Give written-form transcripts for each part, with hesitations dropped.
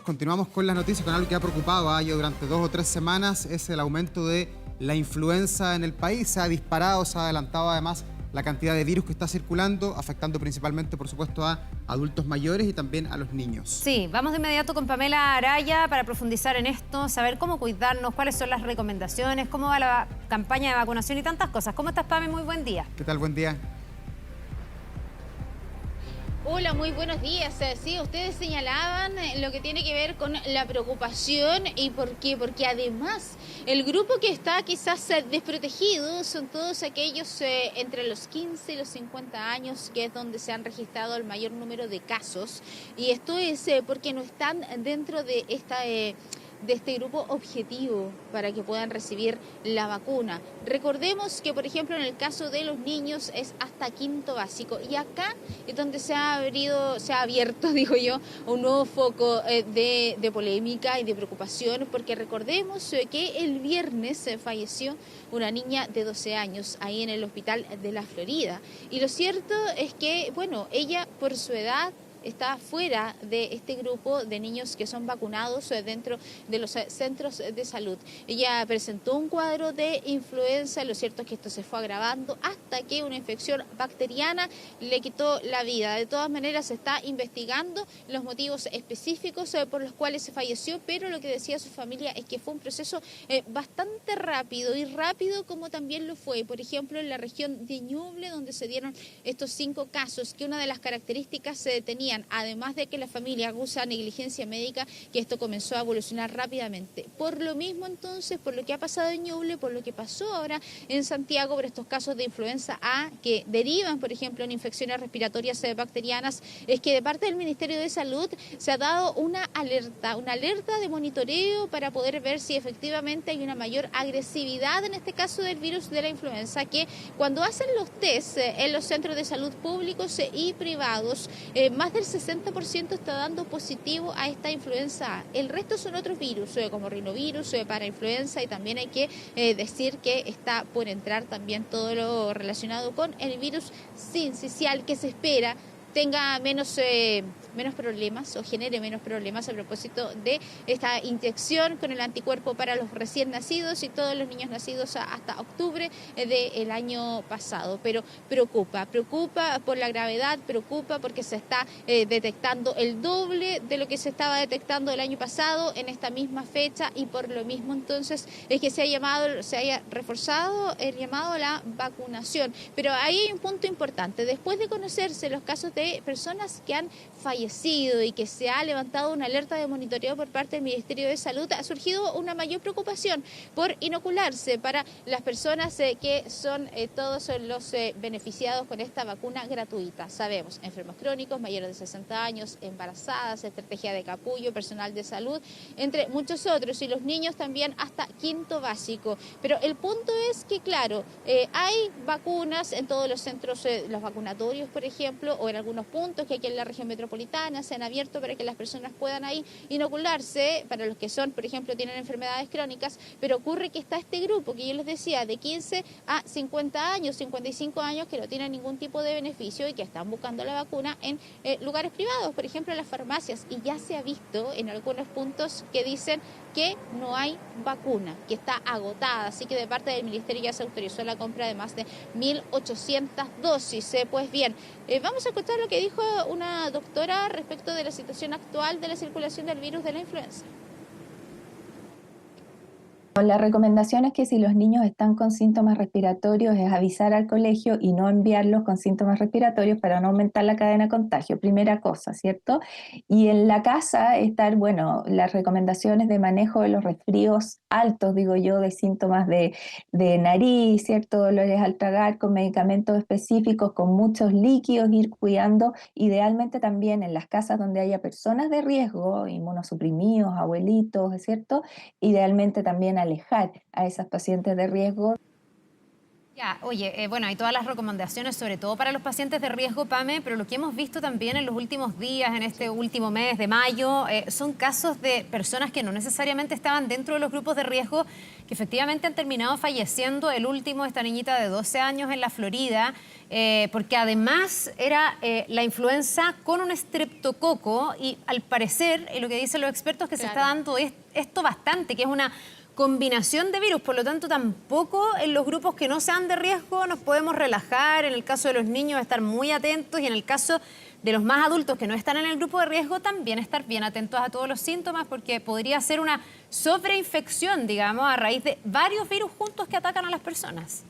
continuamos con las noticias, con algo que ha preocupado ya durante 2 o 3 semanas, es el aumento de la influenza en el país. Se ha disparado, se ha adelantado además la cantidad de virus que está circulando, afectando principalmente, por supuesto, a adultos mayores y también a los niños. Sí, vamos de inmediato con Pamela Araya para profundizar en esto, saber cómo cuidarnos, cuáles son las recomendaciones, cómo va la campaña de vacunación y tantas cosas. ¿Cómo estás, Pame? Muy buen día. ¿Qué tal? Buen día. Hola, muy buenos días. Sí, ustedes señalaban lo que tiene que ver con la preocupación. ¿Y por qué? Porque además el grupo que está quizás desprotegido son todos aquellos entre los 15 y los 50 años, que es donde se han registrado el mayor número de casos. Y esto es porque no están dentro de este grupo objetivo para que puedan recibir la vacuna. Recordemos que, por ejemplo, en el caso de los niños es hasta quinto básico, y acá es donde se ha abierto, digo yo, un nuevo foco de polémica y de preocupación, porque recordemos que el viernes falleció una niña de 12 años ahí en el hospital de la Florida, y lo cierto es que, bueno, ella por su edad está fuera de este grupo de niños que son vacunados dentro de los centros de salud. Ella presentó un cuadro de influenza, lo cierto es que esto se fue agravando hasta que una infección bacteriana le quitó la vida. De todas maneras, se está investigando los motivos específicos por los cuales se falleció, pero lo que decía su familia es que fue un proceso bastante rápido, y rápido como también lo fue, por ejemplo, en la región de Ñuble, donde se dieron estos 5 casos, que una de las características se tenían, además de que la familia acusa negligencia médica, que esto comenzó a evolucionar rápidamente. Por lo mismo, entonces, por lo que ha pasado en Ñuble, por lo que pasó ahora en Santiago, por estos casos de influenza A que derivan, por ejemplo, en infecciones respiratorias bacterianas, es que de parte del Ministerio de Salud se ha dado una alerta de monitoreo para poder ver si efectivamente hay una mayor agresividad, en este caso del virus de la influenza, que cuando hacen los test en los centros de salud públicos y privados, más del 60% está dando positivo a esta influenza A. El resto son otros virus, como rinovirus, para influenza, y también hay que decir que está por entrar también todo lo relacionado con el virus sincicial, que se espera tenga menos problemas o genere menos problemas a propósito de esta inyección con el anticuerpo para los recién nacidos y todos los niños nacidos hasta octubre del año pasado. Pero preocupa por la gravedad, preocupa porque se está detectando el doble de lo que se estaba detectando el año pasado en esta misma fecha, y por lo mismo entonces es que se haya reforzado el llamado a la vacunación. Pero ahí hay un punto importante: después de conocerse los casos de personas que han fallecido y que se ha levantado una alerta de monitoreo por parte del Ministerio de Salud, ha surgido una mayor preocupación por inocularse para las personas que son todos los beneficiados con esta vacuna gratuita. Sabemos, enfermos crónicos, mayores de 60 años, embarazadas, estrategia de capullo, personal de salud, entre muchos otros, y los niños también hasta quinto básico. Pero el punto es que, claro, hay vacunas en todos los centros, los vacunatorios, por ejemplo, o en algunos puntos que aquí en la región metropolitana se han abierto para que las personas puedan ahí inocularse, para los que son, por ejemplo, tienen enfermedades crónicas, pero ocurre que está este grupo que yo les decía, de 15 a 50 años, 55 años, que no tienen ningún tipo de beneficio y que están buscando la vacuna en lugares privados, por ejemplo, en las farmacias, y ya se ha visto en algunos puntos que dicen que no hay vacuna, que está agotada, así que de parte del Ministerio ya se autorizó la compra de más de 1.800 dosis. Pues bien, vamos a escuchar lo que dijo una doctora respecto de la situación actual de la circulación del virus de la influenza. La recomendación es que si los niños están con síntomas respiratorios es avisar al colegio y no enviarlos con síntomas respiratorios para no aumentar la cadena de contagio, primera cosa, ¿cierto? Y en la casa estar, bueno, las recomendaciones de manejo de los resfríos altos, digo yo, de síntomas de nariz, ¿cierto? Dolores al tragar, con medicamentos específicos, con muchos líquidos, ir cuidando, idealmente también en las casas donde haya personas de riesgo, inmunosuprimidos, abuelitos, ¿cierto? Idealmente también alejar a esas pacientes de riesgo. Ya, oye, bueno, hay todas las recomendaciones, sobre todo para los pacientes de riesgo, Pame, pero lo que hemos visto también en los últimos días, en este último mes de mayo, son casos de personas que no necesariamente estaban dentro de los grupos de riesgo, que efectivamente han terminado falleciendo. El último, esta niñita de 12 años en la Florida, porque además era la influenza con un estreptococo y al parecer, lo que dicen los expertos, que se está dando esto bastante, que es una combinación de virus, por lo tanto tampoco en los grupos que no sean de riesgo nos podemos relajar. En el caso de los niños estar muy atentos y en el caso de los más adultos que no están en el grupo de riesgo también estar bien atentos a todos los síntomas, porque podría ser una sobreinfección, digamos, a raíz de varios virus juntos que atacan a las personas.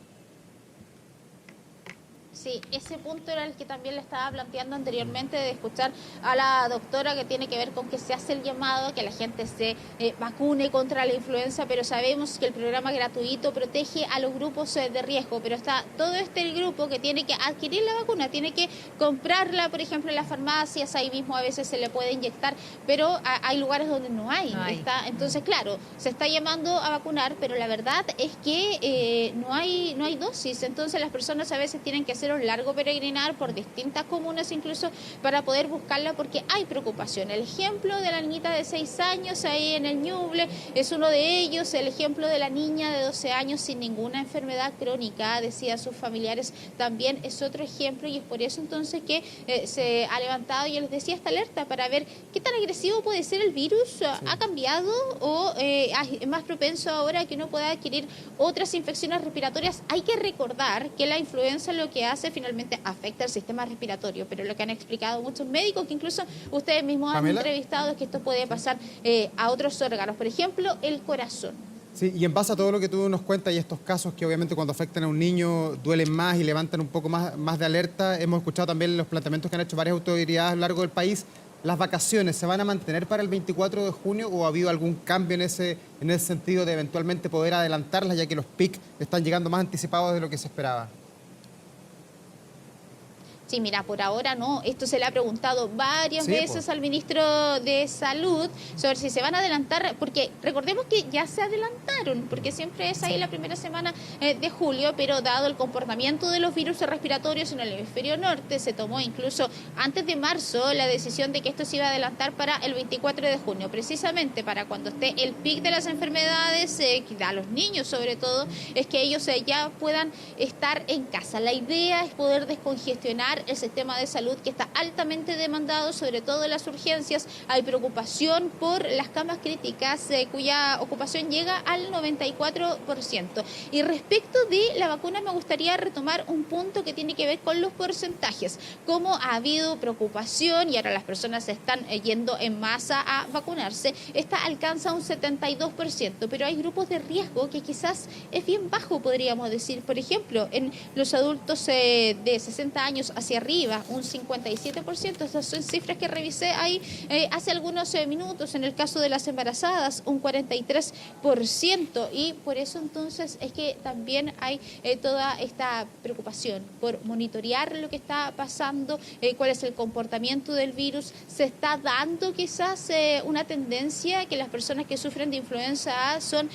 Sí, ese punto era el que también le estaba planteando anteriormente, de escuchar a la doctora, que tiene que ver con que se hace el llamado, que la gente se vacune contra la influenza, pero sabemos que el programa gratuito protege a los grupos de riesgo, pero está todo el grupo que tiene que adquirir la vacuna, tiene que comprarla, por ejemplo, en las farmacias, ahí mismo a veces se le puede inyectar, pero hay lugares donde no hay. Entonces, claro, se está llamando a vacunar, pero la verdad es que no hay dosis, entonces las personas a veces tienen que hacer un largo peregrinar por distintas comunas incluso para poder buscarla, porque hay preocupación. El ejemplo de la niñita de 6 años ahí en el Ñuble es uno de ellos. El ejemplo de la niña de 12 años sin ninguna enfermedad crónica, decía sus familiares, también es otro ejemplo, y es por eso entonces que se ha levantado, y les decía, esta alerta para ver qué tan agresivo puede ser el virus. ¿Ha cambiado o es más propenso ahora a que uno pueda adquirir otras infecciones respiratorias? Hay que recordar que la influenza lo que hace finalmente afecta el sistema respiratorio, pero lo que han explicado muchos médicos, que incluso ustedes mismos han entrevistado, es que esto puede pasar a otros órganos, por ejemplo, el corazón. Sí, y en base a todo lo que tú nos cuentas y estos casos que obviamente cuando afectan a un niño duelen más y levantan un poco más de alerta, hemos escuchado también los planteamientos que han hecho varias autoridades a lo largo del país. ¿Las vacaciones se van a mantener para el 24 de junio o ha habido algún cambio en ese sentido de eventualmente poder adelantarlas, ya que los PIC están llegando más anticipados de lo que se esperaba? Sí, mira, por ahora no. Esto se le ha preguntado varias veces al ministro de Salud sobre si se van a adelantar, porque recordemos que ya se adelantaron, porque siempre es ahí la primera semana de julio, pero dado el comportamiento de los virus respiratorios en el hemisferio norte, se tomó incluso antes de marzo la decisión de que esto se iba a adelantar para el 24 de junio, precisamente para cuando esté el pic de las enfermedades, a los niños sobre todo, es que ellos ya puedan estar en casa. La idea es poder descongestionar el sistema de salud, que está altamente demandado, sobre todo en las urgencias. Hay preocupación por las camas críticas, cuya ocupación llega al 94%. Y respecto de la vacuna, me gustaría retomar un punto que tiene que ver con los porcentajes. Como ha habido preocupación y ahora las personas se están yendo en masa a vacunarse, esta alcanza un 72%, pero hay grupos de riesgo que quizás es bien bajo, podríamos decir. Por ejemplo, en los adultos de 60 años hacia arriba, un 57%. Estas son cifras que revisé ahí hace algunos minutos. En el caso de las embarazadas, un 43%. Y por eso entonces es que también hay toda esta preocupación por monitorear lo que está pasando, cuál es el comportamiento del virus. Se está dando quizás una tendencia que las personas que sufren de influenza A son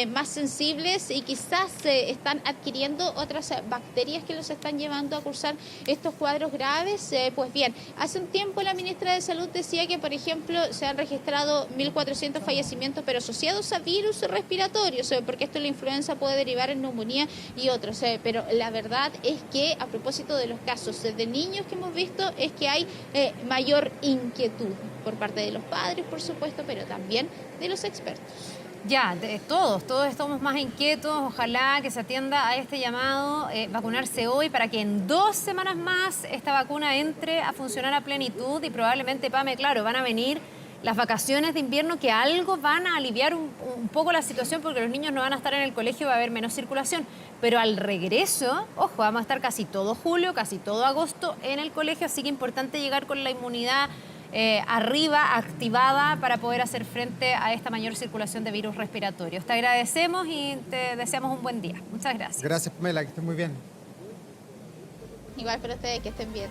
más sensibles y quizás están adquiriendo otras bacterias que los están llevando a cursar estos cuadros graves. Pues bien, hace un tiempo la ministra de Salud decía que, por ejemplo, se han registrado 1.400 fallecimientos, pero asociados a virus respiratorios, porque esto de la influenza puede derivar en neumonía y otros. Pero la verdad es que, a propósito de los casos de niños que hemos visto, es que hay mayor inquietud por parte de los padres, por supuesto, pero también de los expertos. Ya, todos estamos más inquietos. Ojalá que se atienda a este llamado, vacunarse hoy para que en 2 semanas más esta vacuna entre a funcionar a plenitud y probablemente, Pame, claro, van a venir las vacaciones de invierno que algo van a aliviar un poco la situación, porque los niños no van a estar en el colegio, va a haber menos circulación. Pero al regreso, ojo, vamos a estar casi todo julio, casi todo agosto en el colegio, así que importante llegar con la inmunidad arriba, activada, para poder hacer frente a esta mayor circulación de virus respiratorios. Te agradecemos y te deseamos un buen día. Muchas gracias. Gracias, Pamela, que estés muy bien. Igual para ustedes, que estén bien.